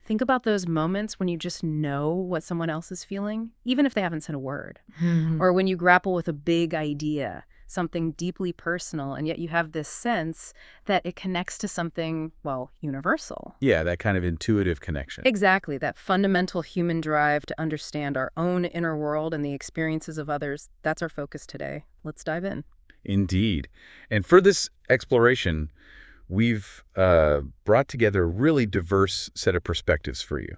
Think about those moments when you just know what someone else is feeling, even if they haven't said a word. Or when you grapple with a big idea, something deeply personal, and yet you have this sense that it connects to something, well, universal. Yeah, that kind of intuitive connection. Exactly, that fundamental human drive to understand our own inner world and the experiences of others. That's our focus today. Let's dive in. Indeed. And for this exploration, we've brought together a really diverse set of perspectives for you.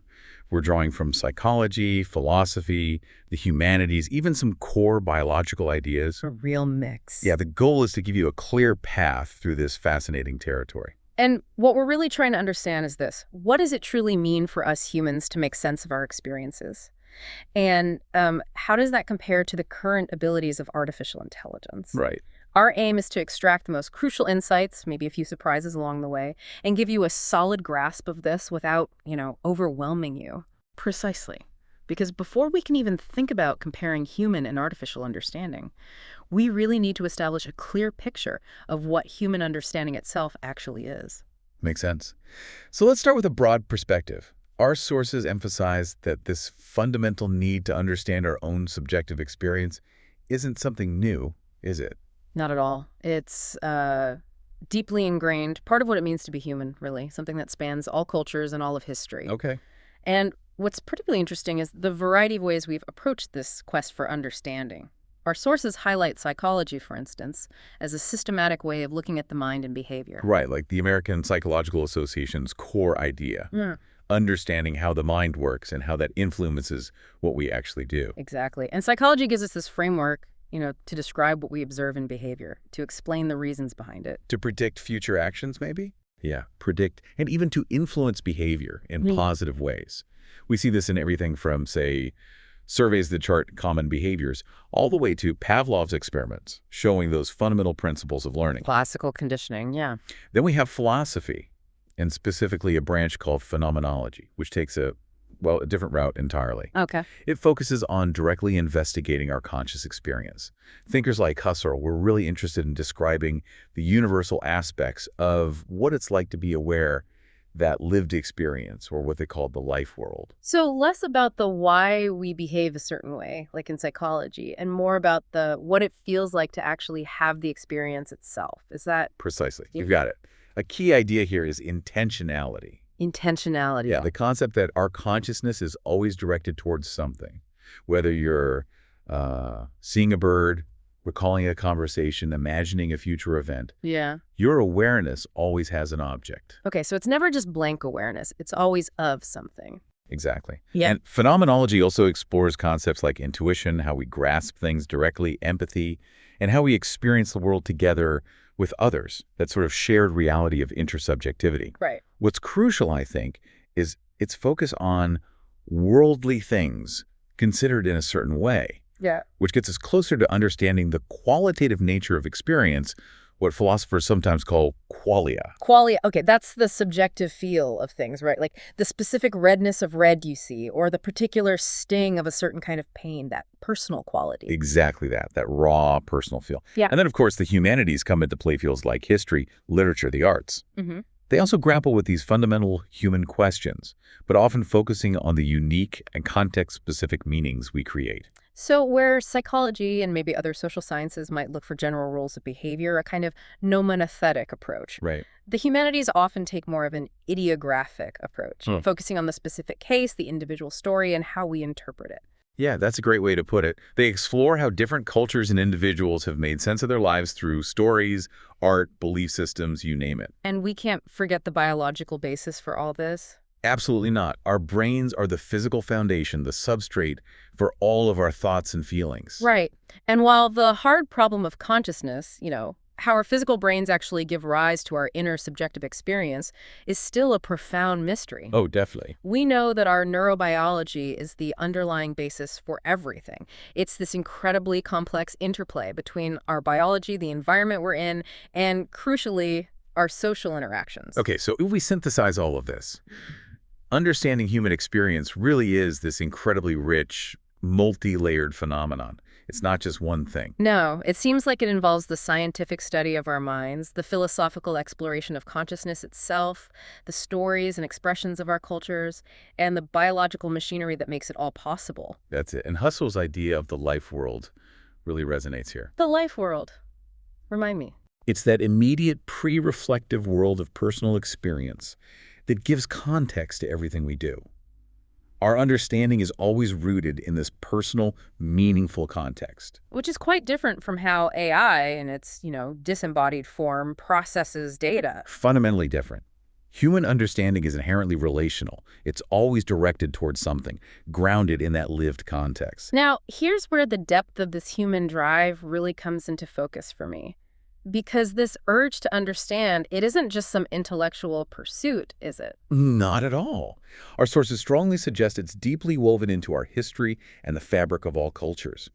We're drawing from psychology, philosophy, the humanities, even some core biological ideas. A real mix. Yeah, the goal is to give you a clear path through this fascinating territory. And what we're really trying to understand is this. What does it truly mean for us humans to make sense of our experiences? And how does that compare to the current abilities of artificial intelligence? Right. Our aim is to extract the most crucial insights, maybe a few surprises along the way, and give you a solid grasp of this without, overwhelming you. Precisely. Because before we can even think about comparing human and artificial understanding, we really need to establish a clear picture of what human understanding itself actually is. Makes sense. So let's start with a broad perspective. Our sources emphasize that this fundamental need to understand our own subjective experience isn't something new, is it? Not at all. It's deeply ingrained, part of what it means to be human, really, something that spans all cultures and all of history. Okay. And what's particularly interesting is the variety of ways we've approached this quest for understanding. Our sources highlight psychology, for instance, as a systematic way of looking at the mind and behavior. Right, like the American Psychological Association's core idea. Yeah. Understanding how the mind works and how that influences what we actually do. Exactly. And psychology gives us this framework, to describe what we observe in behavior, to explain the reasons behind it. To predict future actions, maybe? Yeah, predict, and even to influence behavior in positive ways. We see this in everything from, say, surveys that chart common behaviors, all the way to Pavlov's experiments, showing those fundamental principles of learning. Classical conditioning, yeah. Then we have philosophy, and specifically a branch called phenomenology, which takes a different route entirely. Okay. It focuses on directly investigating our conscious experience. Thinkers like Husserl were really interested in describing the universal aspects of what it's like to be aware, that lived experience, or what they called the life world. So less about the why we behave a certain way, like in psychology, and more about the what it feels like to actually have the experience itself. Is that? Precisely. You've got it. A key idea here is intentionality. Intentionality. Yeah, the concept that our consciousness is always directed towards something. Whether you're seeing a bird, recalling a conversation, imagining a future event. Yeah. Your awareness always has an object. Okay, so it's never just blank awareness. It's always of something. Exactly. Yeah. And phenomenology also explores concepts like intuition, how we grasp things directly, empathy, and how we experience the world together with others, that sort of shared reality of intersubjectivity. Right. What's crucial, I think, is its focus on worldly things considered in a certain way. Yeah. Which gets us closer to understanding the qualitative nature of experience, what philosophers sometimes call qualia. Qualia, okay, that's the subjective feel of things, right? Like the specific redness of red you see, or the particular sting of a certain kind of pain, that personal quality. Exactly that raw personal feel. Yeah. And then, of course, the humanities come into play, fields like history, literature, the arts. Mm-hmm. They also grapple with these fundamental human questions, but often focusing on the unique and context-specific meanings we create. So where psychology and maybe other social sciences might look for general rules of behavior, a kind of nomothetic approach. Right. The humanities often take more of an ideographic approach, focusing on the specific case, the individual story, and how we interpret it. Yeah, that's a great way to put it. They explore how different cultures and individuals have made sense of their lives through stories, art, belief systems, you name it. And we can't forget the biological basis for all this. Absolutely not. Our brains are the physical foundation, the substrate for all of our thoughts and feelings. Right. And while the hard problem of consciousness, how our physical brains actually give rise to our inner subjective experience, is still a profound mystery. Oh, definitely. We know that our neurobiology is the underlying basis for everything. It's this incredibly complex interplay between our biology, the environment we're in, and crucially, our social interactions. Okay, so if we synthesize all of this, understanding human experience really is this incredibly rich, multi-layered phenomenon. It's not just one thing. No, it seems like it involves the scientific study of our minds, the philosophical exploration of consciousness itself, the stories and expressions of our cultures, and the biological machinery that makes it all possible. That's it. And Husserl's idea of the life world really resonates here. The life world. Remind me. It's that immediate pre-reflective world of personal experience that gives context to everything we do. Our understanding is always rooted in this personal, meaningful context. Which is quite different from how AI, in its, disembodied form, processes data. Fundamentally different. Human understanding is inherently relational. It's always directed towards something, grounded in that lived context. Now, here's where the depth of this human drive really comes into focus for me. Because this urge to understand, it isn't just some intellectual pursuit, is it? Not at all. Our sources strongly suggest it's deeply woven into our history and the fabric of all cultures.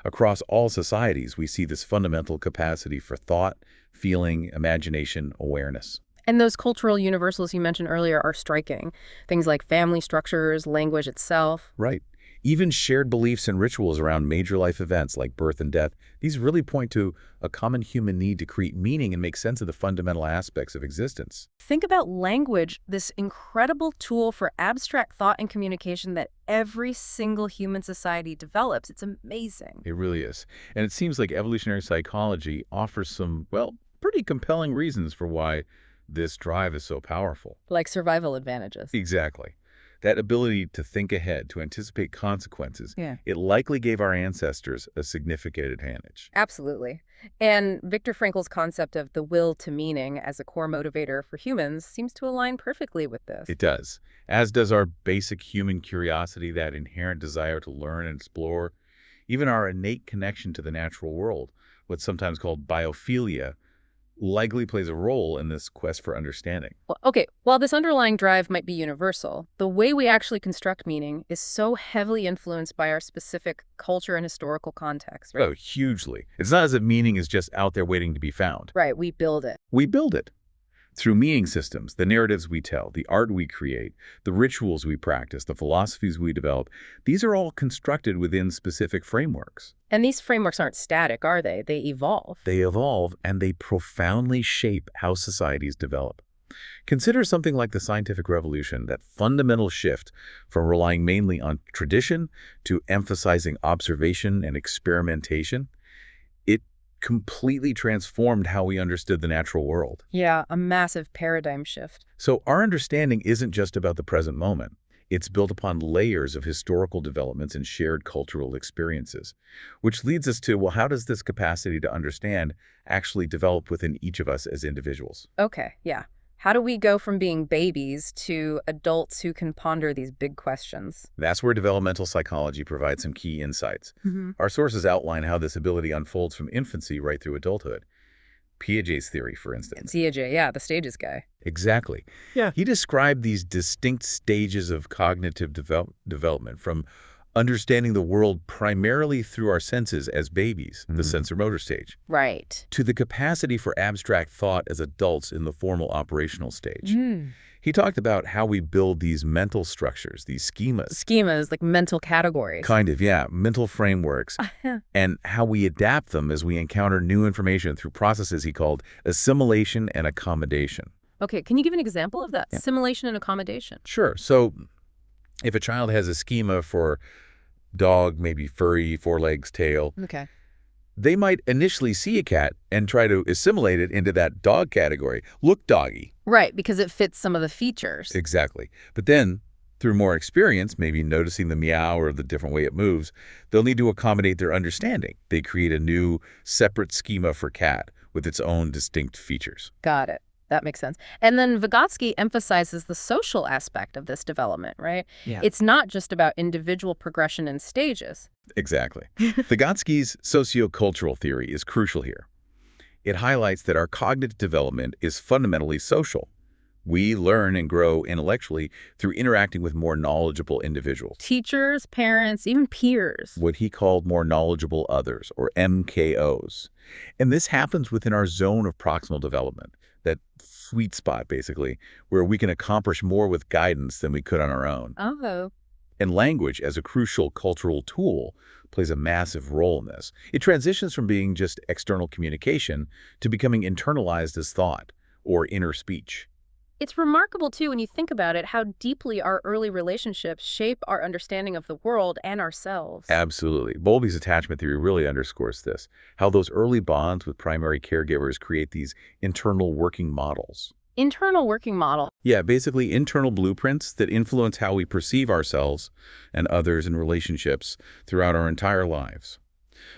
Across all societies, we see this fundamental capacity for thought, feeling, imagination, awareness. And those cultural universals you mentioned earlier are striking. Things like family structures, language itself. Right. Even shared beliefs and rituals around major life events like birth and death, these really point to a common human need to create meaning and make sense of the fundamental aspects of existence. Think about language, this incredible tool for abstract thought and communication that every single human society develops. It's amazing. It really is. And it seems like evolutionary psychology offers some, well, pretty compelling reasons for why this drive is so powerful. Like survival advantages. Exactly. That ability to think ahead, to anticipate consequences, Yeah. it likely gave our ancestors a significant advantage. Absolutely. And Viktor Frankl's concept of the will to meaning as a core motivator for humans seems to align perfectly with this. It does. As does our basic human curiosity, that inherent desire to learn and explore, even our innate connection to the natural world, what's sometimes called biophilia, likely plays a role in this quest for understanding. Well, okay, while this underlying drive might be universal, the way we actually construct meaning is so heavily influenced by our specific culture and historical context, right? Oh, hugely. It's not as if meaning is just out there waiting to be found. Right, we build it. We build it. Through meaning systems, the narratives we tell, the art we create, the rituals we practice, the philosophies we develop, these are all constructed within specific frameworks. And these frameworks aren't static, are they? They evolve. They evolve and they profoundly shape how societies develop. Consider something like the scientific revolution, that fundamental shift from relying mainly on tradition to emphasizing observation and experimentation. It completely transformed how we understood the natural world. Yeah, a massive paradigm shift. So our understanding isn't just about the present moment. It's built upon layers of historical developments and shared cultural experiences, which leads us to, well, how does this capacity to understand actually develop within each of us as individuals? Okay, yeah. How do we go from being babies to adults who can ponder these big questions? That's where developmental psychology provides some key insights. Our sources outline how this ability unfolds from infancy right through adulthood. Piaget's theory, for instance. Piaget, yeah, the stages guy. Exactly. Yeah. He described these distinct stages of cognitive development, from understanding the world primarily through our senses as babies, the sensor-motor stage, Right. to the capacity for abstract thought as adults in the formal operational stage. He talked about how we build these mental structures, these schemas. Schemas, like mental categories. Kind of, yeah, mental frameworks, and how we adapt them as we encounter new information through processes he called assimilation and accommodation. Okay, can you give an example of that? Yeah. Assimilation and accommodation. Sure. So if a child has a schema for dog, maybe furry, 4 legs, tail, Okay. they might initially see a cat and try to assimilate it into that dog category. Look doggy. Right, because it fits some of the features. Exactly. But then, through more experience, maybe noticing the meow or the different way it moves, they'll need to accommodate their understanding. They create a new, separate schema for cat with its own distinct features. Got it. That makes sense. And then Vygotsky emphasizes the social aspect of this development, right? Yeah. It's not just about individual progression and stages. Exactly. Vygotsky's sociocultural theory is crucial here. It highlights that our cognitive development is fundamentally social. We learn and grow intellectually through interacting with more knowledgeable individuals. Teachers, parents, even peers. What he called more knowledgeable others, or MKOs. And this happens within our zone of proximal development, that sweet spot, basically, where we can accomplish more with guidance than we could on our own. Oh. And language, as a crucial cultural tool, plays a massive role in this. It transitions from being just external communication to becoming internalized as thought or inner speech. It's remarkable, too, when you think about it, how deeply our early relationships shape our understanding of the world and ourselves. Absolutely. Bowlby's attachment theory really underscores this, how those early bonds with primary caregivers create these internal working models. Internal working model. Yeah, basically internal blueprints that influence how we perceive ourselves and others in relationships throughout our entire lives.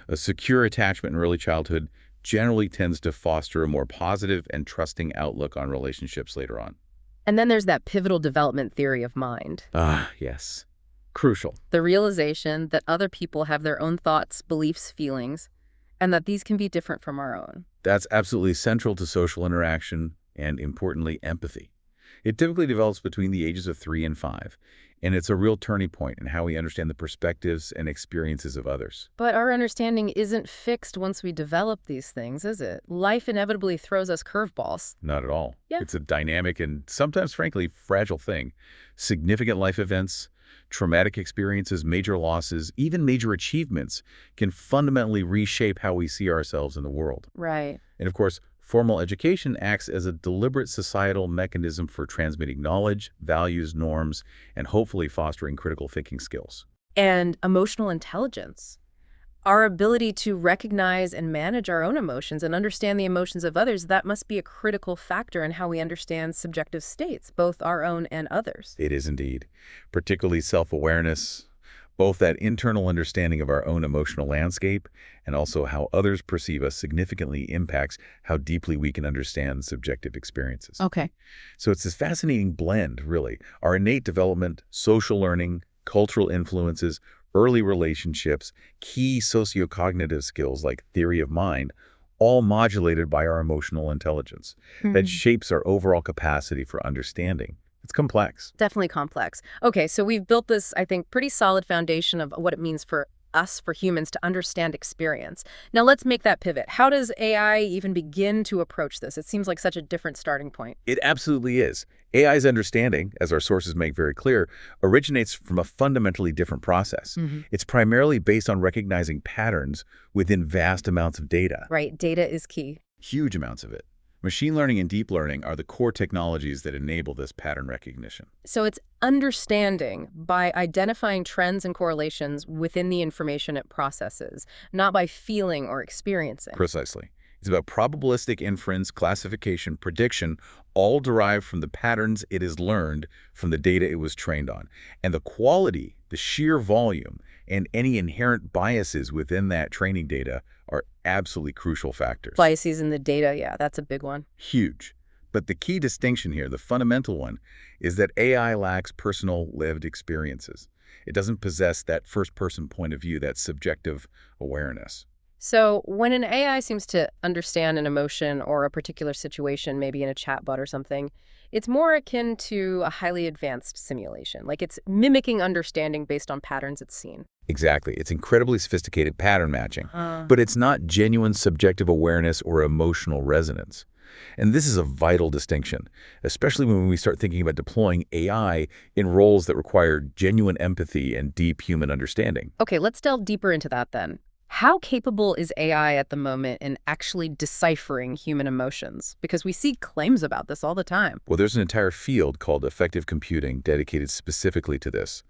A secure attachment in early childhood generally tends to foster a more positive and trusting outlook on relationships later on. And then there's that pivotal development theory of mind. Ah, yes. Crucial. The realization that other people have their own thoughts, beliefs, feelings, and that these can be different from our own. That's absolutely central to social interaction and, importantly, empathy. It typically develops between the ages of 3 and 5, and it's a real turning point in how we understand the perspectives and experiences of others. But our understanding isn't fixed once we develop these things, is it? Life inevitably throws us curveballs. Not at all. Yeah. It's a dynamic and sometimes, frankly, fragile thing. Significant life events, traumatic experiences, major losses, even major achievements can fundamentally reshape how we see ourselves in the world. Right. And of course, formal education acts as a deliberate societal mechanism for transmitting knowledge, values, norms, and hopefully fostering critical thinking skills. And emotional intelligence. Our ability to recognize and manage our own emotions and understand the emotions of others, that must be a critical factor in how we understand subjective states, both our own and others. It is indeed. Particularly self-awareness, both that internal understanding of our own emotional landscape and also how others perceive us significantly impacts how deeply we can understand subjective experiences. Okay. So it's this fascinating blend, really. Our innate development, social learning, cultural influences, early relationships, key sociocognitive skills like theory of mind, all modulated by our emotional intelligence. That shapes our overall capacity for understanding. It's complex. Definitely complex. Okay, so we've built this, I think, pretty solid foundation of what it means for us, for humans, to understand experience. Now let's make that pivot. How does AI even begin to approach this? It seems like such a different starting point. It absolutely is. AI's understanding, as our sources make very clear, originates from a fundamentally different process. It's primarily based on recognizing patterns within vast amounts of data. Right, data is key. Huge amounts of it. Machine learning and deep learning are the core technologies that enable this pattern recognition. So it's understanding by identifying trends and correlations within the information it processes, not by feeling or experiencing. Precisely. It's about probabilistic inference, classification, prediction, all derived from the patterns it has learned from the data it was trained on. And the quality, the sheer volume, and any inherent biases within that training data are absolutely crucial factors. Biases in the data, yeah, that's a big one. Huge. But the key distinction here, the fundamental one, is that AI lacks personal lived experiences. It doesn't possess that first-person point of view, that subjective awareness. So when an AI seems to understand an emotion or a particular situation, maybe in a chatbot or something, it's more akin to a highly advanced simulation. Like it's mimicking understanding based on patterns it's seen. Exactly. It's incredibly sophisticated pattern matching, but it's not genuine subjective awareness or emotional resonance. And this is a vital distinction, especially when we start thinking about deploying AI in roles that require genuine empathy and deep human understanding. Okay, let's delve deeper into that then. How capable is AI at the moment in actually deciphering human emotions? Because we see claims about this all the time. Well, there's an entire field called affective computing dedicated specifically to this.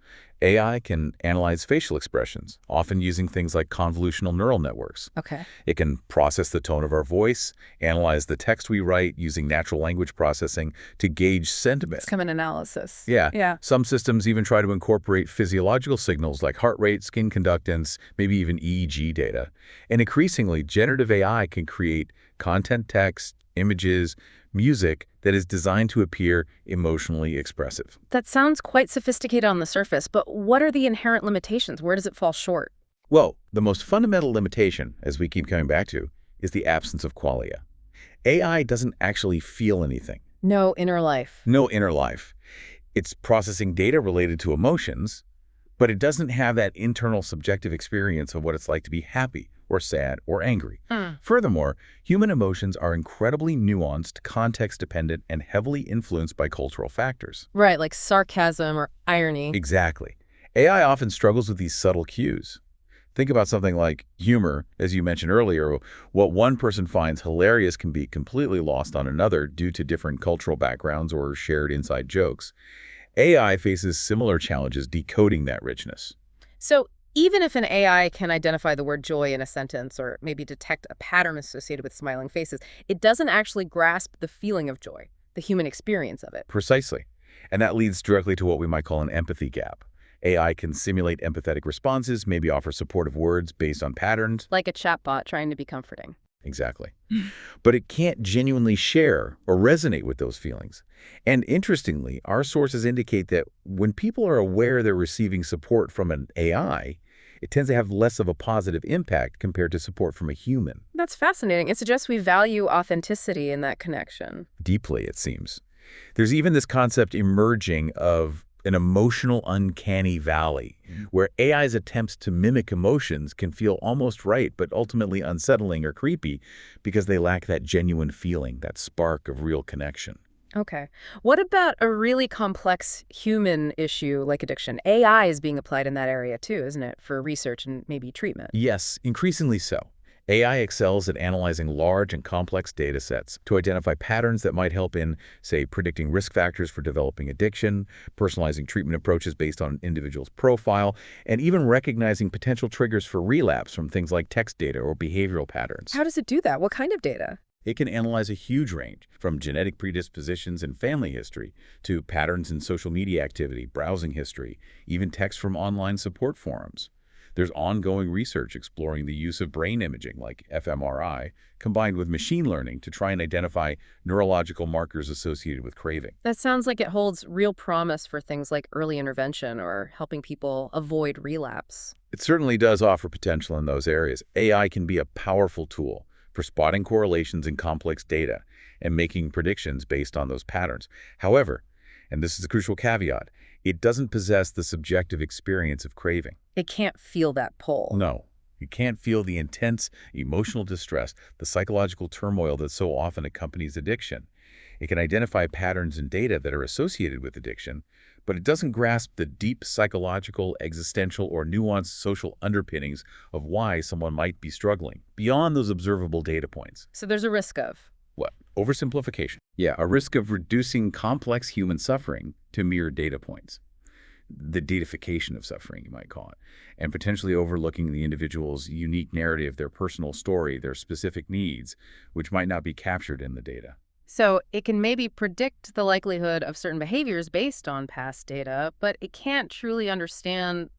AI can analyze facial expressions, often using things like convolutional neural networks. Okay. It can process the tone of our voice, analyze the text we write using natural language processing to gauge sentiment. It's come an analysis. Yeah. Some systems even try to incorporate physiological signals like heart rate, skin conductance, maybe even EEG data. And increasingly, generative AI can create content, text, images, music that is designed to appear emotionally expressive. That sounds quite sophisticated on the surface, but what are the inherent limitations? Where does it fall short? Well, the most fundamental limitation, as we keep coming back to, is the absence of qualia. AI doesn't actually feel anything. No inner life. No inner life. It's processing data related to emotions, but it doesn't have that internal subjective experience of what it's like to be happy or sad or angry. Furthermore, human emotions are incredibly nuanced, context-dependent, and heavily influenced by cultural factors. Right, like sarcasm or irony. Exactly. AI often struggles with these subtle cues. Think about something like humor, as you mentioned earlier. What one person finds hilarious can be completely lost on another due to different cultural backgrounds or shared inside jokes. AI faces similar challenges decoding that richness. So even if an AI can identify the word joy in a sentence or maybe detect a pattern associated with smiling faces, it doesn't actually grasp the feeling of joy, the human experience of it. Precisely. And that leads directly to what we might call an empathy gap. AI can simulate empathetic responses, maybe offer supportive words based on patterns. Like a chatbot trying to be comforting. Exactly. But it can't genuinely share or resonate with those feelings. And interestingly, our sources indicate that when people are aware they're receiving support from an AI, it tends to have less of a positive impact compared to support from a human. That's fascinating. It suggests we value authenticity in that connection. Deeply, it seems. There's even this concept emerging of an emotional uncanny valley, where AI's attempts to mimic emotions can feel almost right, but ultimately unsettling or creepy because they lack that genuine feeling, that spark of real connection. Okay. What about a really complex human issue like addiction? AI is being applied in that area too, isn't it, for research and maybe treatment? Yes, increasingly so. AI excels at analyzing large and complex data sets to identify patterns that might help in, say, predicting risk factors for developing addiction, personalizing treatment approaches based on an individual's profile, and even recognizing potential triggers for relapse from things like text data or behavioral patterns. How does it do that? What kind of data? It can analyze a huge range, from genetic predispositions and family history to patterns in social media activity, browsing history, even text from online support forums. There's ongoing research exploring the use of brain imaging, like fMRI, combined with machine learning to try and identify neurological markers associated with craving. That sounds like it holds real promise for things like early intervention or helping people avoid relapse. It certainly does offer potential in those areas. AI can be a powerful tool for spotting correlations in complex data and making predictions based on those patterns. However, and this is a crucial caveat, it doesn't possess the subjective experience of craving. It can't feel that pull. No, you can't feel the intense emotional distress, the psychological turmoil that so often accompanies addiction. It can identify patterns in data that are associated with addiction, but it doesn't grasp the deep psychological, existential, or nuanced social underpinnings of why someone might be struggling, beyond those observable data points. So there's a risk of. What? Oversimplification. Yeah, a risk of reducing complex human suffering to mere data points. The datafication of suffering, you might call it, and potentially overlooking the individual's unique narrative, their personal story, their specific needs, which might not be captured in the data. So it can maybe predict the likelihood of certain behaviors based on past data, but it can't truly understand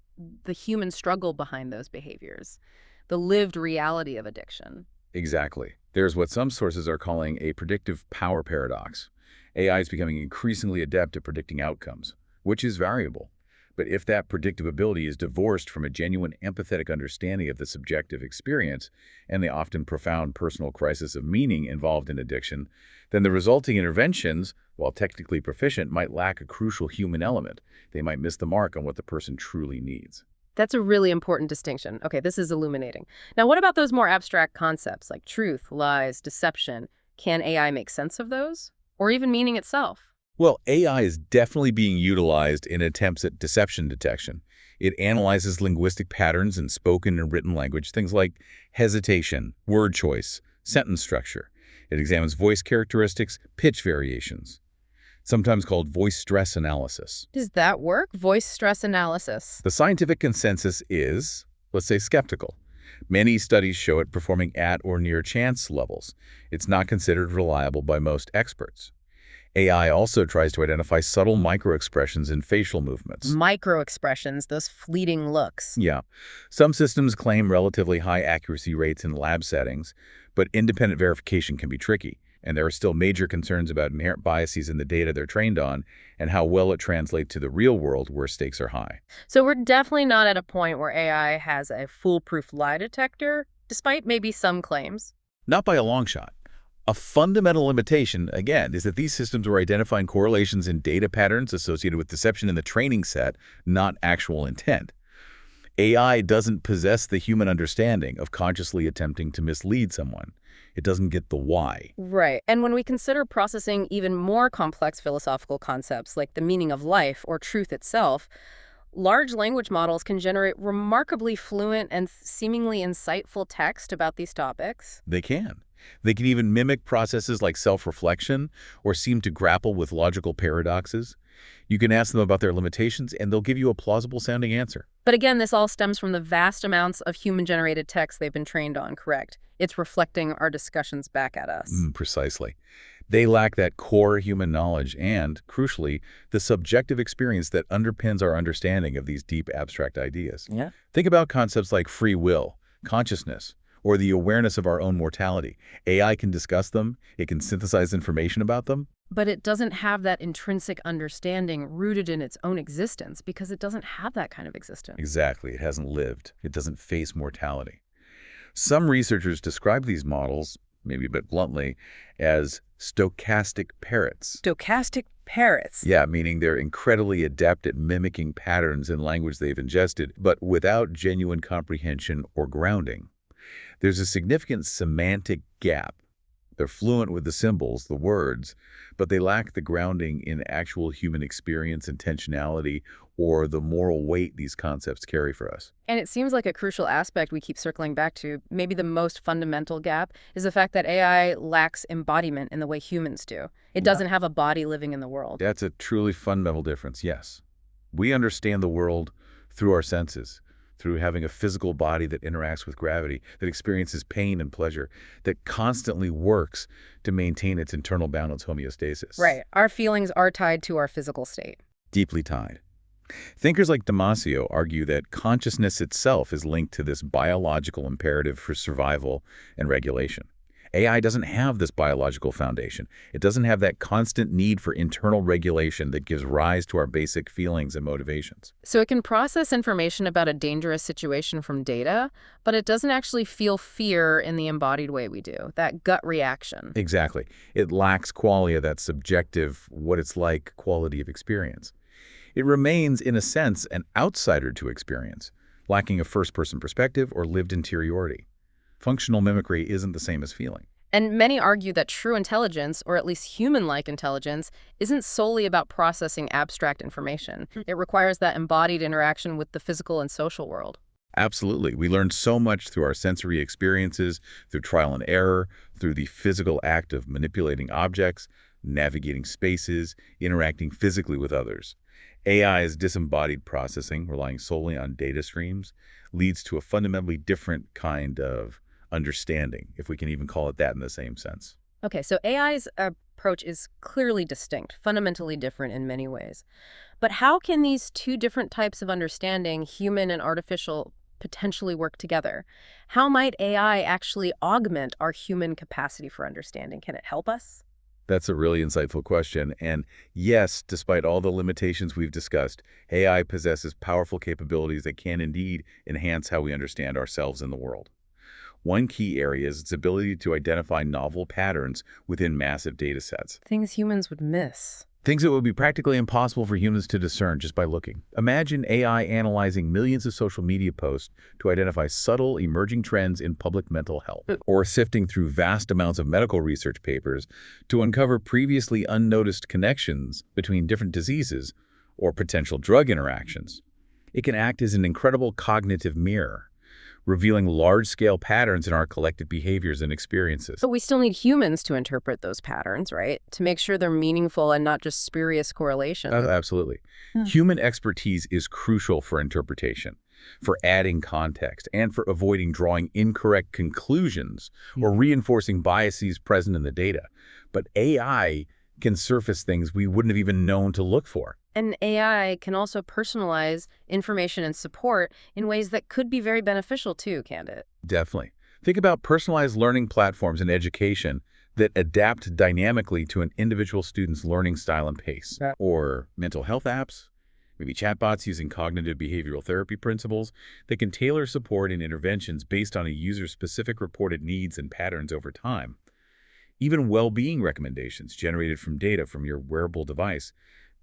the human struggle behind those behaviors, the lived reality of addiction. Exactly. There's what some sources are calling a predictive power paradox. AI is becoming increasingly adept at predicting outcomes, which is variable. But if that predictive ability is divorced from a genuine empathetic understanding of the subjective experience and the often profound personal crisis of meaning involved in addiction, then the resulting interventions, while technically proficient, might lack a crucial human element. They might miss the mark on what the person truly needs. That's a really important distinction. Okay, this is illuminating. Now, what about those more abstract concepts like truth, lies, deception? Can AI make sense of those? Or even meaning itself? Well, AI is definitely being utilized in attempts at deception detection. It analyzes linguistic patterns in spoken and written language, things like hesitation, word choice, sentence structure. It examines voice characteristics, pitch variations, sometimes called voice stress analysis. Does that work? Voice stress analysis. The scientific consensus is, let's say, skeptical. Many studies show it performing at or near chance levels. It's not considered reliable by most experts. AI also tries to identify subtle microexpressions in facial movements. Microexpressions, those fleeting looks. Yeah. Some systems claim relatively high accuracy rates in lab settings, but independent verification can be tricky, and there are still major concerns about inherent biases in the data they're trained on and how well it translates to the real world where stakes are high. So we're definitely not at a point where AI has a foolproof lie detector, despite maybe some claims. Not by a long shot. A fundamental limitation, again, is that these systems are identifying correlations in data patterns associated with deception in the training set, not actual intent. AI doesn't possess the human understanding of consciously attempting to mislead someone. It doesn't get the why. Right. And when we consider processing even more complex philosophical concepts like the meaning of life or truth itself, Large language models can generate remarkably fluent and seemingly insightful text about these topics. They can. They can even mimic processes like self-reflection or seem to grapple with logical paradoxes. You can ask them about their limitations, and they'll give you a plausible-sounding answer. But again, this all stems from the vast amounts of human-generated text they've been trained on, correct? It's reflecting our discussions back at us. Precisely. They lack that core human knowledge and, crucially, the subjective experience that underpins our understanding of these deep abstract ideas. Yeah. Think about concepts like free will, consciousness, or the awareness of our own mortality. AI can discuss them, it can synthesize information about them. But it doesn't have that intrinsic understanding rooted in its own existence because it doesn't have that kind of existence. Exactly, it hasn't lived. It doesn't face mortality. Some researchers describe these models, maybe a bit bluntly, as stochastic parrots. Stochastic parrots. Yeah, meaning they're incredibly adept at mimicking patterns in language they've ingested, but without genuine comprehension or grounding. There's a significant semantic gap. They're fluent with the symbols, the words, but they lack the grounding in actual human experience, intentionality, or the moral weight these concepts carry for us. And it seems like a crucial aspect we keep circling back to, maybe the most fundamental gap, is the fact that AI lacks embodiment in the way humans do. It doesn't have a body living in the world. That's a truly fundamental difference, yes. We understand the world through our senses, through having a physical body that interacts with gravity, that experiences pain and pleasure, that constantly works to maintain its internal balance homeostasis. Right. Our feelings are tied to our physical state. Deeply tied. Thinkers like Damasio argue that consciousness itself is linked to this biological imperative for survival and regulation. AI doesn't have this biological foundation. It doesn't have that constant need for internal regulation that gives rise to our basic feelings and motivations. So it can process information about a dangerous situation from data, but it doesn't actually feel fear in the embodied way we do, that gut reaction. Exactly. It lacks qualia, that subjective, what it's like quality of experience. It remains, in a sense, an outsider to experience, lacking a first-person perspective or lived interiority. Functional mimicry isn't the same as feeling. And many argue that true intelligence, or at least human-like intelligence, isn't solely about processing abstract information. It requires that embodied interaction with the physical and social world. Absolutely. We learn so much through our sensory experiences, through trial and error, through the physical act of manipulating objects, navigating spaces, interacting physically with others. AI's disembodied processing, relying solely on data streams, leads to a fundamentally different kind of understanding, if we can even call it that in the same sense. Okay, so AI's approach is clearly distinct, fundamentally different in many ways. But how can these two different types of understanding, human and artificial, potentially work together? How might AI actually augment our human capacity for understanding? Can it help us? That's a really insightful question. And yes, despite all the limitations we've discussed, AI possesses powerful capabilities that can indeed enhance how we understand ourselves in the world. One key area is its ability to identify novel patterns within massive data sets. Things humans would miss. Things that would be practically impossible for humans to discern just by looking. Imagine AI analyzing millions of social media posts to identify subtle, emerging trends in public mental health, or sifting through vast amounts of medical research papers to uncover previously unnoticed connections between different diseases or potential drug interactions. It can act as an incredible cognitive mirror, revealing large-scale patterns in our collective behaviors and experiences. But we still need humans to interpret those patterns, right? To make sure they're meaningful and not just spurious correlations. Absolutely. Human expertise is crucial for interpretation, for adding context, and for avoiding drawing incorrect conclusions or reinforcing biases present in the data. But AI can surface things we wouldn't have even known to look for. And AI can also personalize information and support in ways that could be very beneficial too, can't it? Definitely. Think about personalized learning platforms in education that adapt dynamically to an individual student's learning style and pace. Or mental health apps, maybe chatbots using cognitive behavioral therapy principles that can tailor support and interventions based on a user's specific reported needs and patterns over time. Even well-being recommendations generated from data from your wearable device.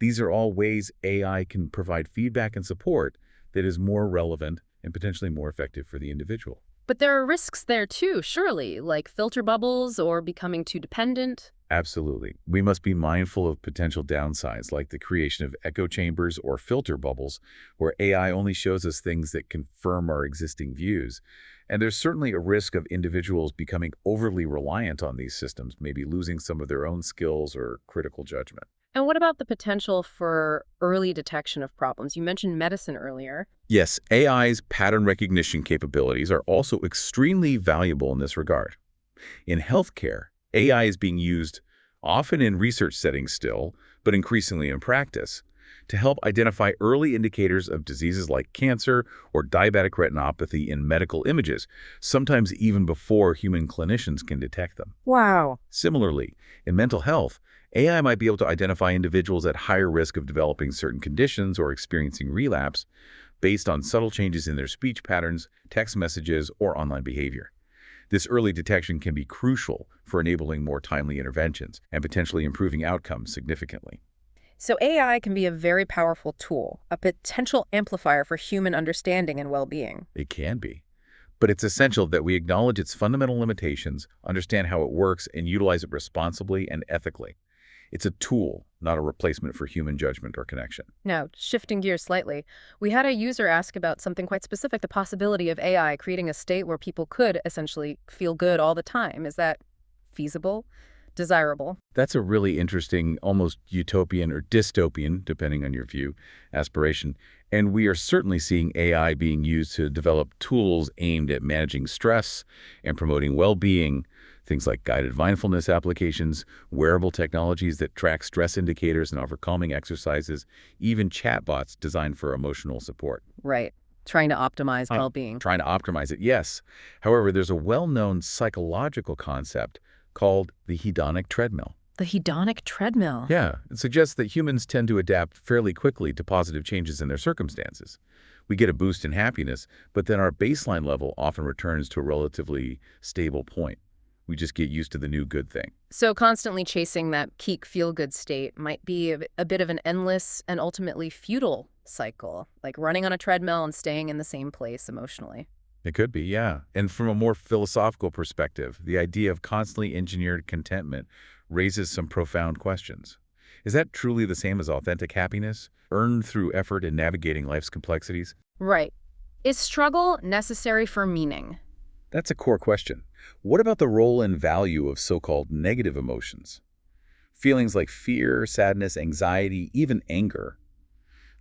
These are all ways AI can provide feedback and support that is more relevant and potentially more effective for the individual. But there are risks there too, surely, like filter bubbles or becoming too dependent. Absolutely. We must be mindful of potential downsides like the creation of echo chambers or filter bubbles, where AI only shows us things that confirm our existing views. And there's certainly a risk of individuals becoming overly reliant on these systems, maybe losing some of their own skills or critical judgment. And what about the potential for early detection of problems? You mentioned medicine earlier. Yes, AI's pattern recognition capabilities are also extremely valuable in this regard. In healthcare, AI is being used often in research settings still, but increasingly in practice, to help identify early indicators of diseases like cancer or diabetic retinopathy in medical images, sometimes even before human clinicians can detect them. Wow. Similarly, in mental health, AI might be able to identify individuals at higher risk of developing certain conditions or experiencing relapse based on subtle changes in their speech patterns, text messages, or online behavior. This early detection can be crucial for enabling more timely interventions and potentially improving outcomes significantly. So AI can be a very powerful tool, a potential amplifier for human understanding and well-being. It can be. But it's essential that we acknowledge its fundamental limitations, understand how it works, and utilize it responsibly and ethically. It's a tool, not a replacement for human judgment or connection. Now, shifting gears slightly, we had a user ask about something quite specific, the possibility of AI creating a state where people could essentially feel good all the time. Is that feasible? Desirable? That's a really interesting, almost utopian or dystopian, depending on your view, aspiration. And we are certainly seeing AI being used to develop tools aimed at managing stress and promoting well-being, things like guided mindfulness applications, wearable technologies that track stress indicators and offer calming exercises, even chatbots designed for emotional support. Right. Trying to optimize well-being. Trying to optimize it, yes. However, there's a well-known psychological concept called the hedonic treadmill. The hedonic treadmill. Yeah, it suggests that humans tend to adapt fairly quickly to positive changes in their circumstances. We get a boost in happiness, but then our baseline level often returns to a relatively stable point. We just get used to the new good thing. So constantly chasing that peak feel-good state might be a bit of an endless and ultimately futile cycle, like running on a treadmill and staying in the same place emotionally. It could be, yeah. And from a more philosophical perspective, the idea of constantly engineered contentment raises some profound questions. Is that truly the same as authentic happiness, earned through effort in navigating life's complexities? Right. Is struggle necessary for meaning? That's a core question. What about the role and value of so-called negative emotions? Feelings like fear, sadness, anxiety, even anger.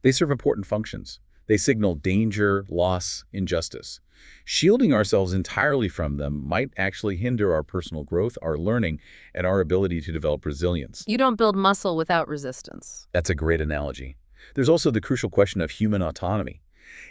They serve important functions. They signal danger, loss, injustice. Shielding ourselves entirely from them might actually hinder our personal growth, our learning, and our ability to develop resilience. You don't build muscle without resistance. That's a great analogy. There's also the crucial question of human autonomy.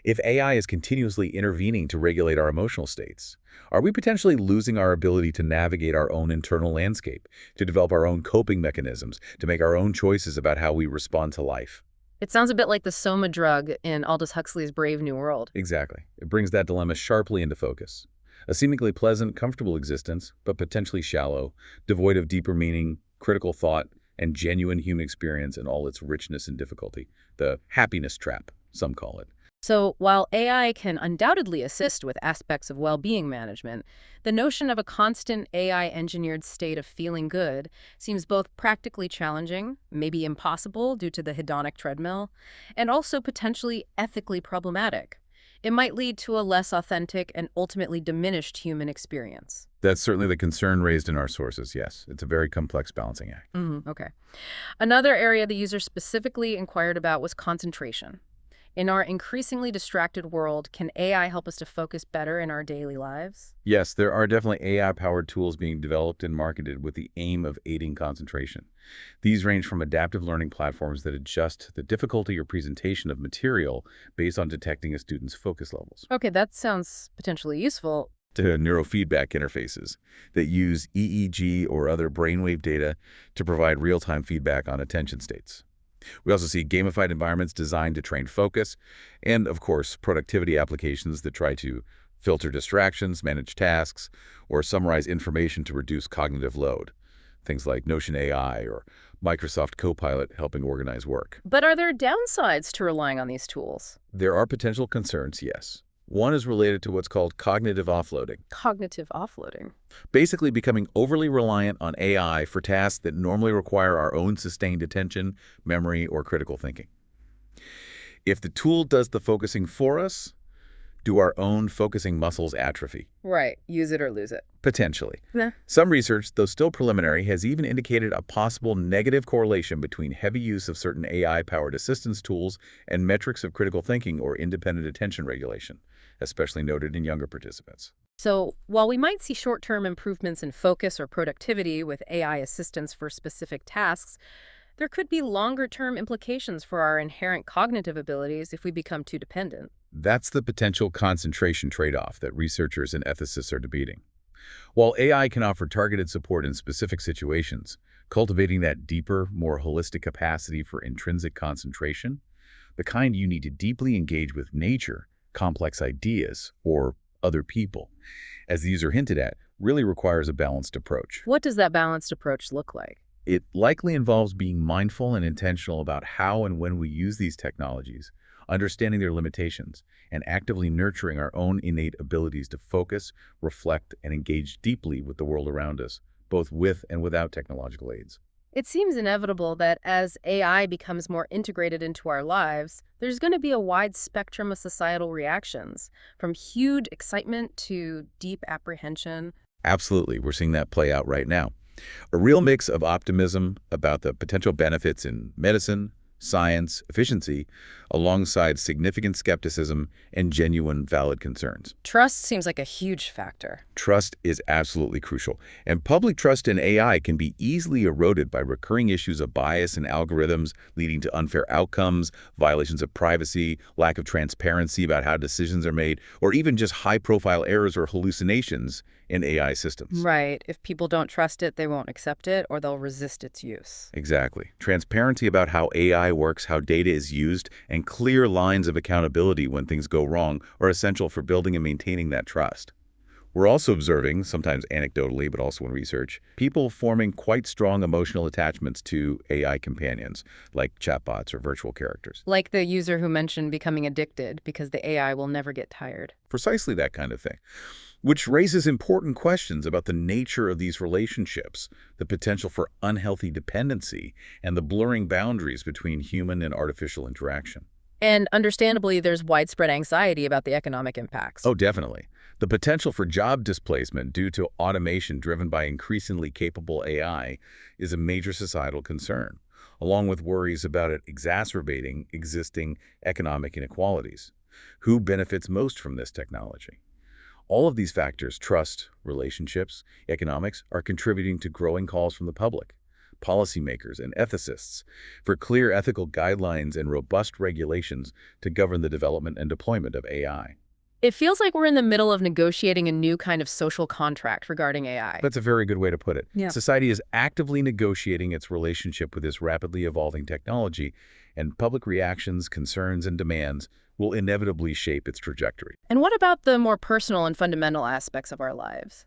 If AI is continuously intervening to regulate our emotional states, are we potentially losing our ability to navigate our own internal landscape, to develop our own coping mechanisms, to make our own choices about how we respond to life? It sounds a bit like the soma drug in Aldous Huxley's Brave New World. Exactly. It brings that dilemma sharply into focus. A seemingly pleasant, comfortable existence, but potentially shallow, devoid of deeper meaning, critical thought, and genuine human experience in all its richness and difficulty. The happiness trap, some call it. So while AI can undoubtedly assist with aspects of well-being management, the notion of a constant AI-engineered state of feeling good seems both practically challenging, maybe impossible due to the hedonic treadmill, and also potentially ethically problematic. It might lead to a less authentic and ultimately diminished human experience. That's certainly the concern raised in our sources, yes. It's a very complex balancing act. Okay. Another area the user specifically inquired about was concentration. In our increasingly distracted world, can AI help us to focus better in our daily lives? Yes, there are definitely AI-powered tools being developed and marketed with the aim of aiding concentration. These range from adaptive learning platforms that adjust the difficulty or presentation of material based on detecting a student's focus levels. Okay, that sounds potentially useful. To neurofeedback interfaces that use EEG or other brainwave data to provide real-time feedback on attention states. We also see gamified environments designed to train focus, and, of course, productivity applications that try to filter distractions, manage tasks, or summarize information to reduce cognitive load. Things like Notion AI or Microsoft Copilot helping organize work. But are there downsides to relying on these tools? There are potential concerns, yes. One is related to what's called cognitive offloading, Cognitive offloading. basically becoming overly reliant on AI for tasks that normally require our own sustained attention, memory, or critical thinking. If the tool does the focusing for us, do our own focusing muscles atrophy? Right. Use it or lose it. Potentially. Nah. Some research, though still preliminary, has even indicated a possible negative correlation between heavy use of certain AI-powered assistance tools and metrics of critical thinking or independent attention regulation, especially noted in younger participants. So while we might see short-term improvements in focus or productivity with AI assistance for specific tasks, there could be longer-term implications for our inherent cognitive abilities if we become too dependent. That's the potential concentration trade-off that researchers and ethicists are debating. While AI can offer targeted support in specific situations, cultivating that deeper, more holistic capacity for intrinsic concentration, the kind you need to deeply engage with nature, complex ideas, or other people, as the user hinted at, really requires a balanced approach. What does that balanced approach look like? It likely involves being mindful and intentional about how and when we use these technologies, understanding their limitations, and actively nurturing our own innate abilities to focus, reflect, and engage deeply with the world around us, both with and without technological aids. It seems inevitable that as AI becomes more integrated into our lives, there's going to be a wide spectrum of societal reactions, from huge excitement to deep apprehension. Absolutely, we're seeing that play out right now. A real mix of optimism about the potential benefits in medicine, science, efficiency, alongside significant skepticism and genuine valid concerns. Trust seems like a huge factor. Trust is absolutely crucial, and public trust in AI can be easily eroded by recurring issues of bias in algorithms leading to unfair outcomes, violations of privacy, lack of transparency about how decisions are made, or even just high-profile errors or hallucinations in AI systems. Right. If people don't trust it, they won't accept it, or they'll resist its use. Exactly. Transparency about how AI works, how data is used, and clear lines of accountability when things go wrong are essential for building and maintaining that trust. We're also observing, sometimes anecdotally but also in research, people forming quite strong emotional attachments to AI companions, like chatbots or virtual characters. Like the user who mentioned becoming addicted because the AI will never get tired. Precisely that kind of thing. Which raises important questions about the nature of these relationships, the potential for unhealthy dependency, and the blurring boundaries between human and artificial interaction. And understandably, there's widespread anxiety about the economic impacts. Oh, definitely. The potential for job displacement due to automation driven by increasingly capable AI is a major societal concern, along with worries about it exacerbating existing economic inequalities. Who benefits most from this technology? All of these factors, trust, relationships, economics, are contributing to growing calls from the public, policymakers, and ethicists for clear ethical guidelines and robust regulations to govern the development and deployment of AI. It feels like we're in the middle of negotiating a new kind of social contract regarding AI. That's a very good way to put it. Yeah. Society is actively negotiating its relationship with this rapidly evolving technology, and public reactions, concerns, and demands will inevitably shape its trajectory. And what about the more personal and fundamental aspects of our lives?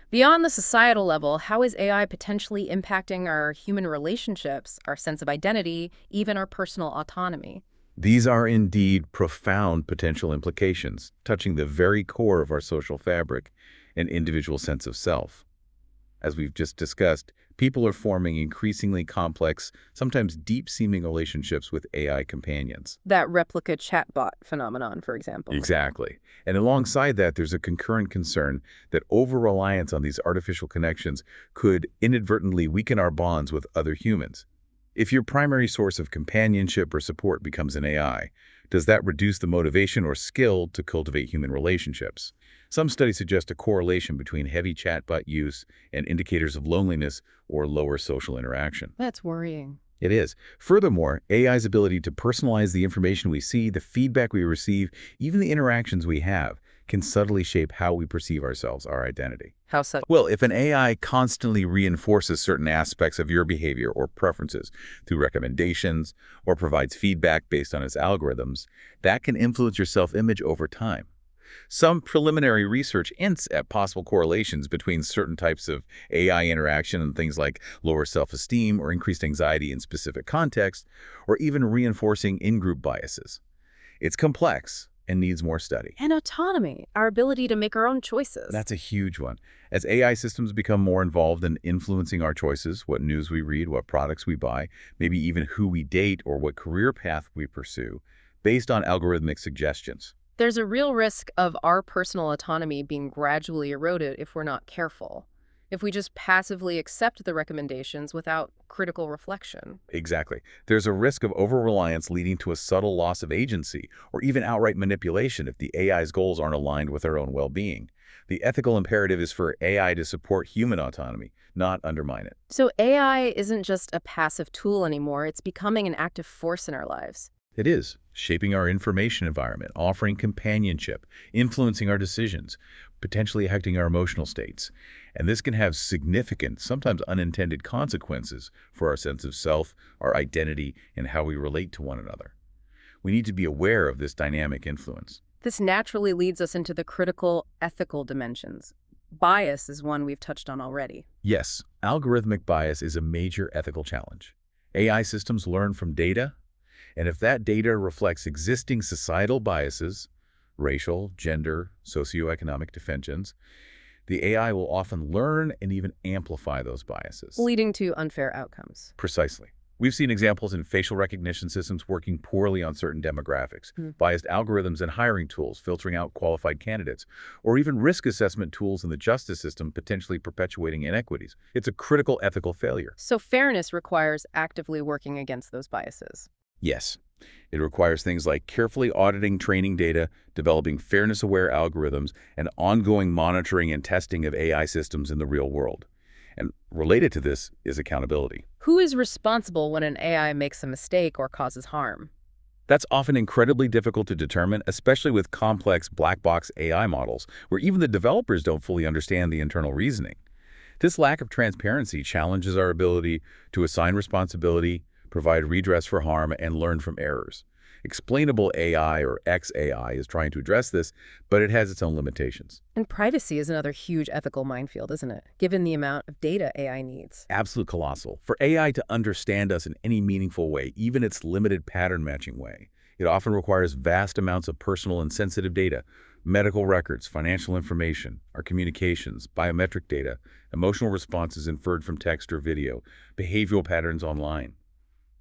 Beyond the societal level, how is AI potentially impacting our human relationships, our sense of identity, even our personal autonomy? These are indeed profound potential implications, touching the very core of our social fabric and individual sense of self. As we've just discussed, people are forming increasingly complex, sometimes deep-seeming relationships with AI companions. That replica chatbot phenomenon, for example. Exactly. And alongside that, there's a concurrent concern that over-reliance on these artificial connections could inadvertently weaken our bonds with other humans. If your primary source of companionship or support becomes an AI, does that reduce the motivation or skill to cultivate human relationships? Some studies suggest a correlation between heavy chatbot use and indicators of loneliness or lower social interaction. That's worrying. It is. Furthermore, AI's ability to personalize the information we see, the feedback we receive, even the interactions we have, can subtly shape how we perceive ourselves, our identity. How so? Well, if an AI constantly reinforces certain aspects of your behavior or preferences through recommendations or provides feedback based on its algorithms, that can influence your self-image over time. Some preliminary research hints at possible correlations between certain types of AI interaction and things like lower self-esteem or increased anxiety in specific contexts, or even reinforcing in-group biases. It's complex, and needs more study. And autonomy, our ability to make our own choices. That's a huge one. As AI systems become more involved in influencing our choices, what news we read, what products we buy, maybe even who we date or what career path we pursue, based on algorithmic suggestions. There's a real risk of our personal autonomy being gradually eroded if we're not careful. If we just passively accept the recommendations without critical reflection. Exactly. There's a risk of over-reliance leading to a subtle loss of agency or even outright manipulation if the AI's goals aren't aligned with our own well-being. The ethical imperative is for AI to support human autonomy, not undermine it. So AI isn't just a passive tool anymore, it's becoming an active force in our lives. It is, shaping our information environment, offering companionship, influencing our decisions, potentially affecting our emotional states. And this can have significant, sometimes unintended consequences for our sense of self, our identity, and how we relate to one another. We need to be aware of this dynamic influence. This naturally leads us into the critical ethical dimensions. Bias is one we've touched on already. Yes, algorithmic bias is a major ethical challenge. AI systems learn from data, and if that data reflects existing societal biases, racial, gender, socioeconomic dimensions, the AI will often learn and even amplify those biases. Leading to unfair outcomes. Precisely. We've seen examples in facial recognition systems working poorly on certain demographics, biased algorithms and hiring tools filtering out qualified candidates, or even risk assessment tools in the justice system potentially perpetuating inequities. It's a critical ethical failure. So fairness requires actively working against those biases. Yes. It requires things like carefully auditing training data, developing fairness-aware algorithms, and ongoing monitoring and testing of AI systems in the real world. And related to this is accountability. Who is responsible when an AI makes a mistake or causes harm? That's often incredibly difficult to determine, especially with complex black box AI models, where even the developers don't fully understand the internal reasoning. This lack of transparency challenges our ability to assign responsibility, provide redress for harm, and learn from errors. Explainable AI, or XAI, is trying to address this, but it has its own limitations. And privacy is another huge ethical minefield, isn't it? Given the amount of data AI needs. Absolute colossal. For AI to understand us in any meaningful way, even its limited pattern-matching way, it often requires vast amounts of personal and sensitive data, medical records, financial information, our communications, biometric data, emotional responses inferred from text or video, behavioral patterns online.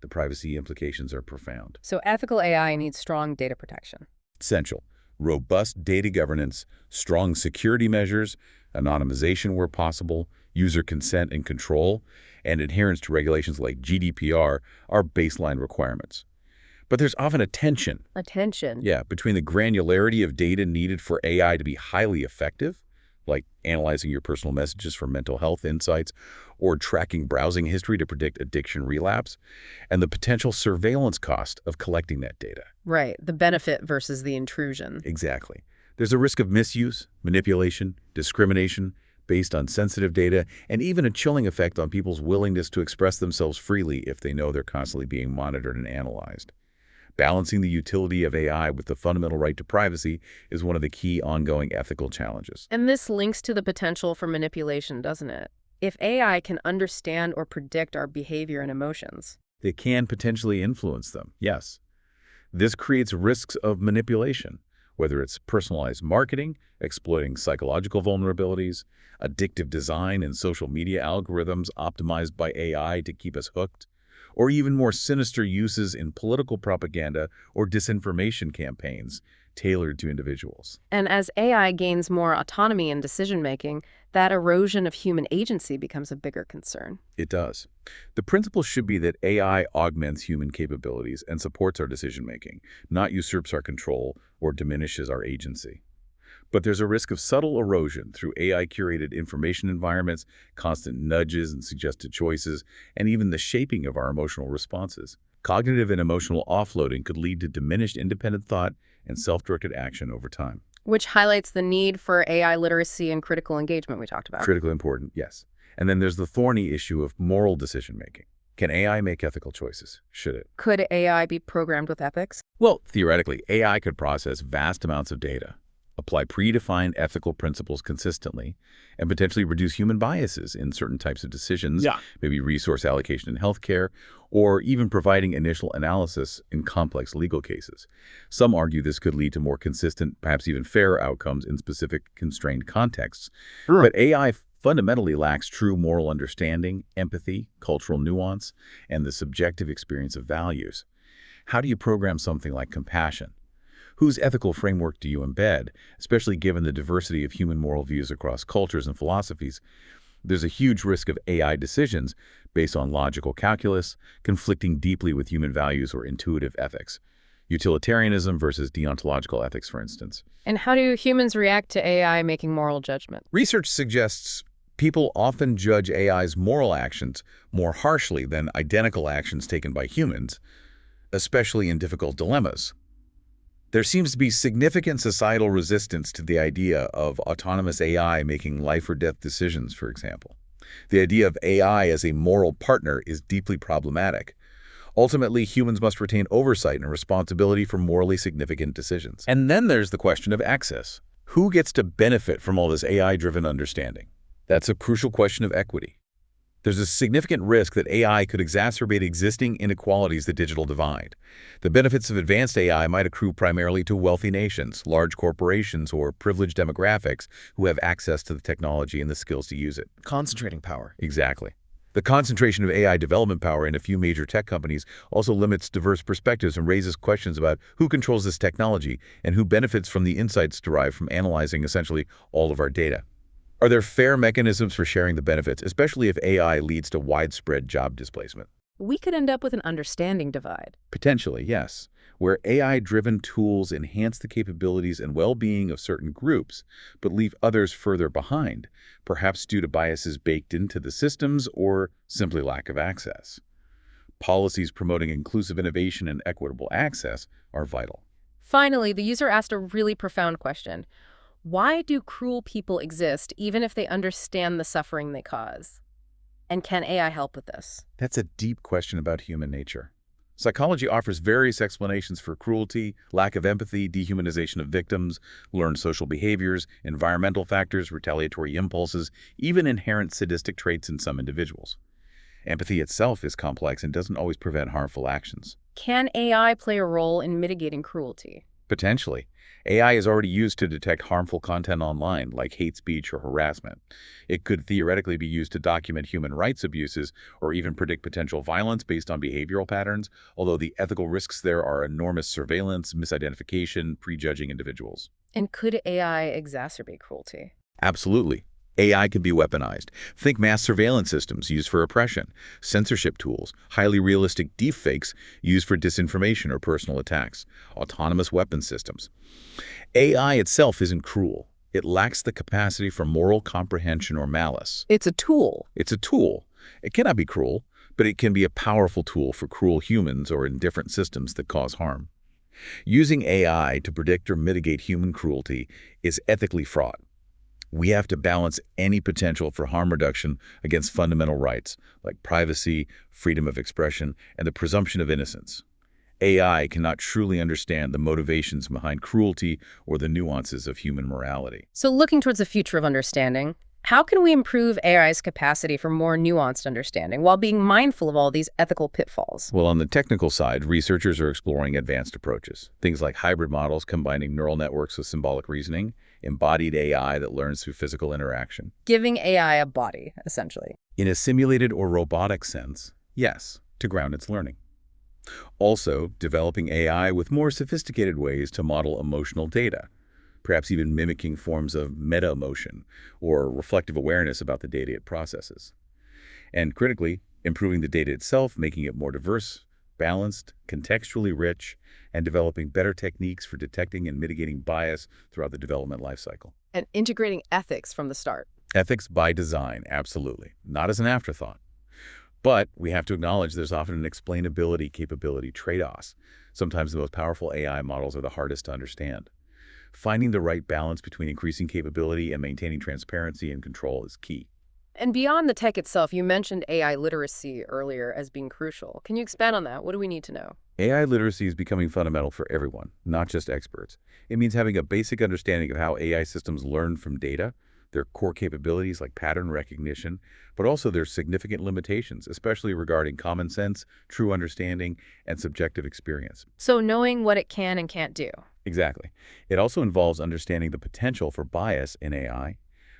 The privacy implications are profound. So ethical AI needs strong data protection. Essential. Robust data governance, strong security measures, anonymization where possible, user consent and control, and adherence to regulations like GDPR are baseline requirements. But there's often a tension. A tension? Yeah, between the granularity of data needed for AI to be highly effective, like analyzing your personal messages for mental health insights or tracking browsing history to predict addiction relapse, and the potential surveillance cost of collecting that data. Right, the benefit versus the intrusion. Exactly. There's a risk of misuse, manipulation, discrimination based on sensitive data, and even a chilling effect on people's willingness to express themselves freely if they know they're constantly being monitored and analyzed. Balancing the utility of AI with the fundamental right to privacy is one of the key ongoing ethical challenges. And this links to the potential for manipulation, doesn't it? If AI can understand or predict our behavior and emotions, it can potentially influence them, yes. This creates risks of manipulation, whether it's personalized marketing, exploiting psychological vulnerabilities, addictive design and social media algorithms optimized by AI to keep us hooked, or even more sinister uses in political propaganda or disinformation campaigns tailored to individuals. And as AI gains more autonomy in decision-making, that erosion of human agency becomes a bigger concern. It does. The principle should be that AI augments human capabilities and supports our decision-making, not usurps our control or diminishes our agency. But there's a risk of subtle erosion through AI-curated information environments, constant nudges and suggested choices, and even the shaping of our emotional responses. Cognitive and emotional offloading could lead to diminished independent thought and self-directed action over time. Which highlights the need for AI literacy and critical engagement we talked about. Critically important, yes. And then there's the thorny issue of moral decision-making. Can AI make ethical choices? Should it? Could AI be programmed with ethics? Well, theoretically, AI could process vast amounts of data, apply predefined ethical principles consistently, and potentially reduce human biases in certain types of decisions, maybe resource allocation in healthcare, or even providing initial analysis in complex legal cases. Some argue this could lead to more consistent, perhaps even fairer outcomes in specific constrained contexts. But AI fundamentally lacks true moral understanding, empathy, cultural nuance, and the subjective experience of values. How do you program something like compassion? Whose ethical framework do you embed, especially given the diversity of human moral views across cultures and philosophies? There's a huge risk of AI decisions based on logical calculus, conflicting deeply with human values or intuitive ethics. Utilitarianism versus deontological ethics, for instance. And how do humans react to AI making moral judgment? Research suggests people often judge AI's moral actions more harshly than identical actions taken by humans, especially in difficult dilemmas. There seems to be significant societal resistance to the idea of autonomous AI making life or death decisions, for example. The idea of AI as a moral partner is deeply problematic. Ultimately, humans must retain oversight and responsibility for morally significant decisions. And then there's the question of access. Who gets to benefit from all this AI-driven understanding? That's a crucial question of equity. There's a significant risk that AI could exacerbate existing inequalities, the digital divide. The benefits of advanced AI might accrue primarily to wealthy nations, large corporations, or privileged demographics who have access to the technology and the skills to use it. Concentrating power. Exactly. The concentration of AI development power in a few major tech companies also limits diverse perspectives and raises questions about who controls this technology and who benefits from the insights derived from analyzing essentially all of our data. Are there fair mechanisms for sharing the benefits, especially if AI leads to widespread job displacement? We could end up with an understanding divide. Potentially, yes, where AI-driven tools enhance the capabilities and well-being of certain groups, but leave others further behind, perhaps due to biases baked into the systems or simply lack of access. Policies promoting inclusive innovation and equitable access are vital. Finally, the user asked a really profound question. Why do cruel people exist even if they understand the suffering they cause? And can AI help with this? That's a deep question about human nature. Psychology offers various explanations for cruelty, lack of empathy, dehumanization of victims, learned social behaviors, environmental factors, retaliatory impulses, even inherent sadistic traits in some individuals. Empathy itself is complex and doesn't always prevent harmful actions. Can AI play a role in mitigating cruelty? Potentially. AI is already used to detect harmful content online, like hate speech or harassment. It could theoretically be used to document human rights abuses or even predict potential violence based on behavioral patterns, although the ethical risks there are enormous: surveillance, misidentification, prejudging individuals. And could AI exacerbate cruelty? Absolutely. AI can be weaponized. Think mass surveillance systems used for oppression, censorship tools, highly realistic deepfakes used for disinformation or personal attacks, autonomous weapons systems. AI itself isn't cruel. It lacks the capacity for moral comprehension or malice. It's a tool. It's a tool. It cannot be cruel, but it can be a powerful tool for cruel humans or indifferent systems that cause harm. Using AI to predict or mitigate human cruelty is ethically fraught. We have to balance any potential for harm reduction against fundamental rights like privacy, freedom of expression, and the presumption of innocence. AI cannot truly understand the motivations behind cruelty or the nuances of human morality. So looking towards the future of understanding, how can we improve AI's capacity for more nuanced understanding while being mindful of all these ethical pitfalls? Well, on the technical side, researchers are exploring advanced approaches. Things like hybrid models combining neural networks with symbolic reasoning, embodied AI that learns through physical interaction. Giving AI a body, essentially. In a simulated or robotic sense, yes, to ground its learning. Also, developing AI with more sophisticated ways to model emotional data, perhaps even mimicking forms of meta-emotion or reflective awareness about the data it processes. And critically, improving the data itself, making it more diverse, balanced, contextually rich, and developing better techniques for detecting and mitigating bias throughout the development lifecycle. And integrating ethics from the start. Ethics by design, absolutely, not as an afterthought. But we have to acknowledge there's often an explainability capability trade-offs. Sometimes the most powerful AI models are the hardest to understand. Finding the right balance between increasing capability and maintaining transparency and control is key. And beyond the tech itself, you mentioned AI literacy earlier as being crucial. Can you expand on that? What do we need to know? AI literacy is becoming fundamental for everyone, not just experts. It means having a basic understanding of how AI systems learn from data, their core capabilities like pattern recognition, but also their significant limitations, especially regarding common sense, true understanding, and subjective experience. So knowing what it can and can't do. Exactly. It also involves understanding the potential for bias in AI,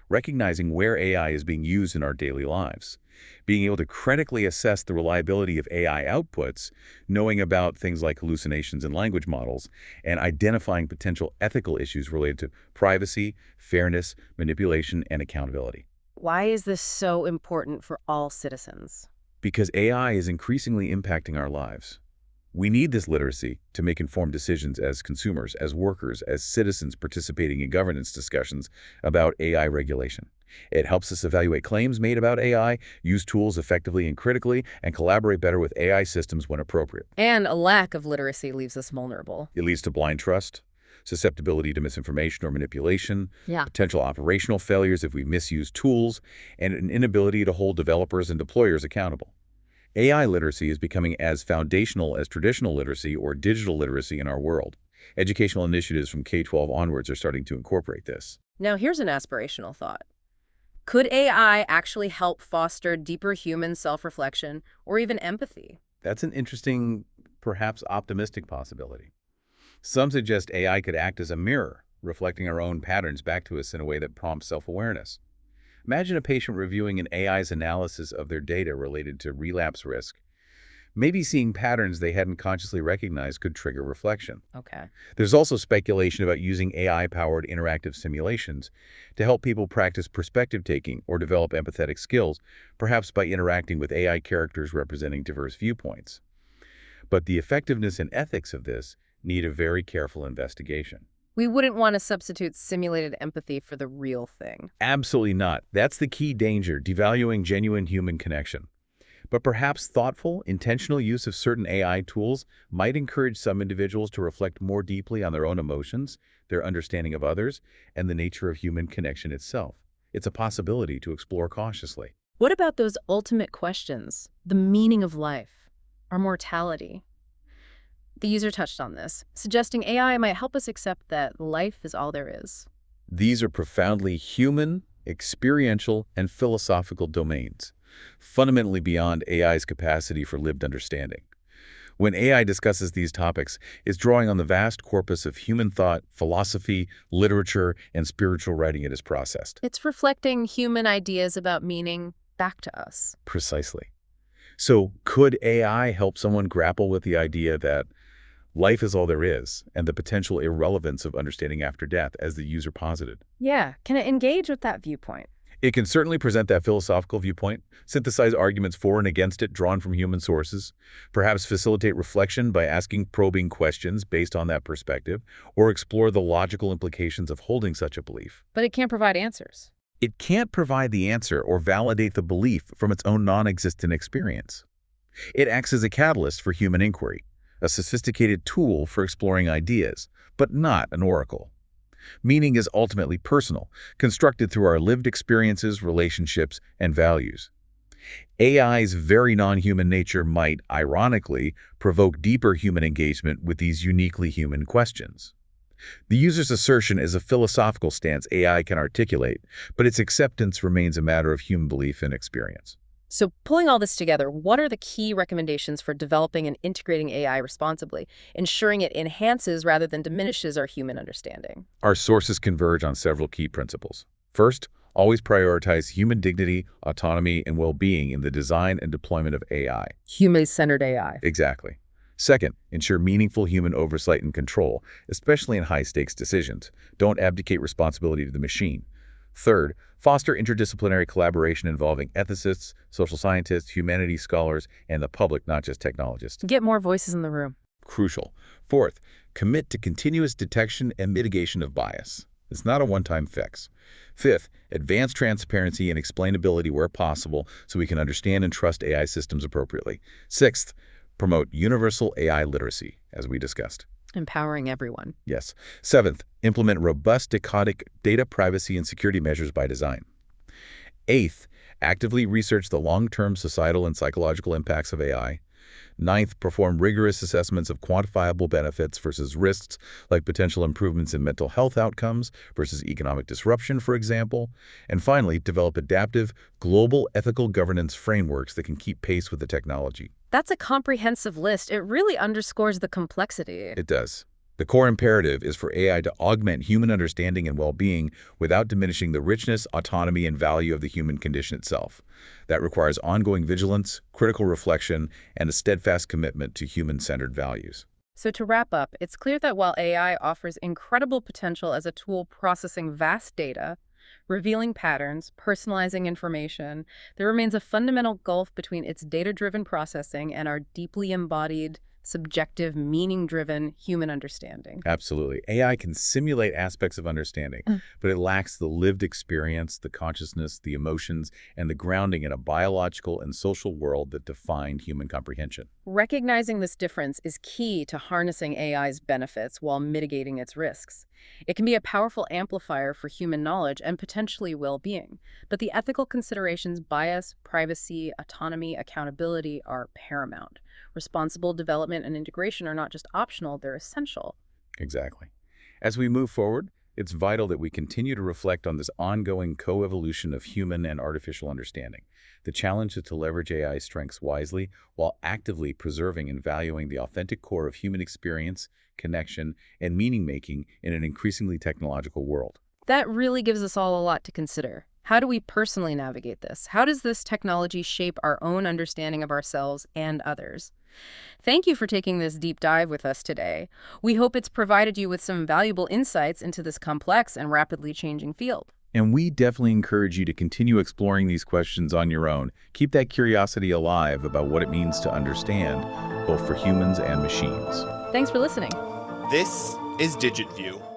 recognizing where AI is being used in our daily lives, being able to critically assess the reliability of AI outputs, knowing about things like hallucinations in language models, and identifying potential ethical issues related to privacy, fairness, manipulation, and accountability. Why is this so important for all citizens? Because AI is increasingly impacting our lives. We need this literacy to make informed decisions as consumers, as workers, as citizens participating in governance discussions about AI regulation. It helps us evaluate claims made about AI, use tools effectively and critically, and collaborate better with AI systems when appropriate. And a lack of literacy leaves us vulnerable. It leads to blind trust, susceptibility to misinformation or manipulation, potential operational failures if we misuse tools, and an inability to hold developers and deployers accountable. AI literacy is becoming as foundational as traditional literacy or digital literacy in our world. Educational initiatives from K-12 onwards are starting to incorporate this. Now here's an aspirational thought. Could AI actually help foster deeper human self-reflection or even empathy? That's an interesting, perhaps optimistic possibility. Some suggest AI could act as a mirror, reflecting our own patterns back to us in a way that prompts self-awareness. Imagine a patient reviewing an AI's analysis of their data related to relapse risk. Maybe seeing patterns they hadn't consciously recognized could trigger reflection. Okay. There's also speculation about using AI-powered interactive simulations to help people practice perspective-taking or develop empathetic skills, perhaps by interacting with AI characters representing diverse viewpoints. But the effectiveness and ethics of this need a very careful investigation. We wouldn't want to substitute simulated empathy for the real thing. Absolutely not. That's the key danger, devaluing genuine human connection. But perhaps thoughtful, intentional use of certain AI tools might encourage some individuals to reflect more deeply on their own emotions, their understanding of others, and the nature of human connection itself. It's a possibility to explore cautiously. What about those ultimate questions? The meaning of life, our mortality? The user touched on this, suggesting AI might help us accept that life is all there is. These are profoundly human, experiential, and philosophical domains, fundamentally beyond AI's capacity for lived understanding. When AI discusses these topics, it's drawing on the vast corpus of human thought, philosophy, literature, and spiritual writing it has processed. It's reflecting human ideas about meaning back to us. Precisely. So could AI help someone grapple with the idea that life is all there is, and the potential irrelevance of understanding after death, as the user posited? Yeah, can it engage with that viewpoint? It can certainly present that philosophical viewpoint, synthesize arguments for and against it drawn from human sources, perhaps facilitate reflection by asking probing questions based on that perspective, or explore the logical implications of holding such a belief. But it can't provide answers. It can't provide the answer or validate the belief from its own non-existent experience. It acts as a catalyst for human inquiry, a sophisticated tool for exploring ideas, but not an oracle. Meaning is ultimately personal, constructed through our lived experiences, relationships, and values. AI's very non-human nature might, ironically, provoke deeper human engagement with these uniquely human questions. The user's assertion is a philosophical stance AI can articulate, but its acceptance remains a matter of human belief and experience. So pulling all this together, what are the key recommendations for developing and integrating AI responsibly, ensuring it enhances rather than diminishes our human understanding? Our sources converge on several key principles. First, always prioritize human dignity, autonomy, and well-being in the design and deployment of AI. Human-centered AI. Exactly. Second, ensure meaningful human oversight and control, especially in high-stakes decisions. Don't abdicate responsibility to the machine. Third, foster interdisciplinary collaboration involving ethicists, social scientists, humanities scholars, and the public, not just technologists. Get more voices in the room. Crucial. Fourth, commit to continuous detection and mitigation of bias. It's not a one-time fix. Fifth, advance transparency and explainability where possible so we can understand and trust AI systems appropriately. Sixth, promote universal AI literacy, as we discussed. Empowering everyone. Yes. Seventh, implement robust data privacy and security measures by design. Eighth, actively research the long-term societal and psychological impacts of AI. Ninth, perform rigorous assessments of quantifiable benefits versus risks, like potential improvements in mental health outcomes versus economic disruption, for example. And finally, develop adaptive, global ethical governance frameworks that can keep pace with the technology. That's a comprehensive list. It really underscores the complexity. It does. The core imperative is for AI to augment human understanding and well-being without diminishing the richness, autonomy, and value of the human condition itself. That requires ongoing vigilance, critical reflection, and a steadfast commitment to human-centered values. So to wrap up, it's clear that while AI offers incredible potential as a tool processing vast data, revealing patterns, personalizing information, there remains a fundamental gulf between its data-driven processing and our deeply embodied, subjective, meaning-driven human understanding. Absolutely. AI can simulate aspects of understanding, but it lacks the lived experience, the consciousness, the emotions, and the grounding in a biological and social world that define human comprehension. Recognizing this difference is key to harnessing AI's benefits while mitigating its risks. It can be a powerful amplifier for human knowledge and potentially well-being, but the ethical considerations, bias, privacy, autonomy, accountability are paramount. Responsible development and integration are not just optional, they're essential. Exactly. As we move forward, it's vital that we continue to reflect on this ongoing co-evolution of human and artificial understanding. The challenge is to leverage AI's strengths wisely while actively preserving and valuing the authentic core of human experience, connection, and meaning-making in an increasingly technological world. That really gives us all a lot to consider. How do we personally navigate this? How does this technology shape our own understanding of ourselves and others? Thank you for taking this deep dive with us today. We hope it's provided you with some valuable insights into this complex and rapidly changing field. And we definitely encourage you to continue exploring these questions on your own. Keep that curiosity alive about what it means to understand, both for humans and machines. Thanks for listening. This is DigitView.